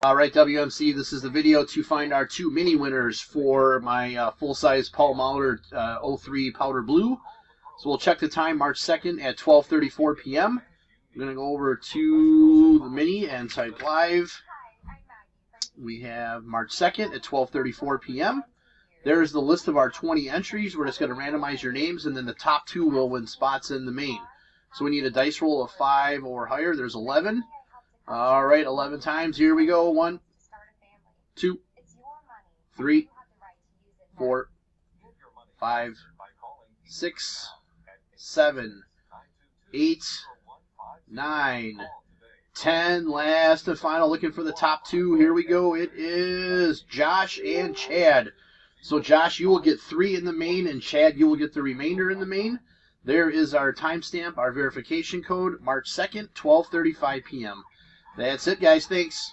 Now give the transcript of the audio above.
All right, WMC, this is the video to find our two mini winners for my full-size Paul Molitor 03 Powder Blue. So we'll check the time March 2nd at 12:34 p.m. I'm going to go over to the mini and type live. We have March 2nd at 12:34 p.m. There's the list of our 20 entries. We're just going to randomize your names, and then the top two will win spots in the main. So we need a dice roll of 5 or higher. There's 11. All right, 11 times. Here we go. 1, 2, 3, 4, 5, 6, 7, 8, 9, 10. Last and final, looking for the top two. Here we go. It is Josh and Chad. So Josh, you will get 3 in the main, and Chad, you will get the remainder in the main. There is our timestamp, our verification code, March 2nd, 12:35 p.m. That's it, guys. Thanks.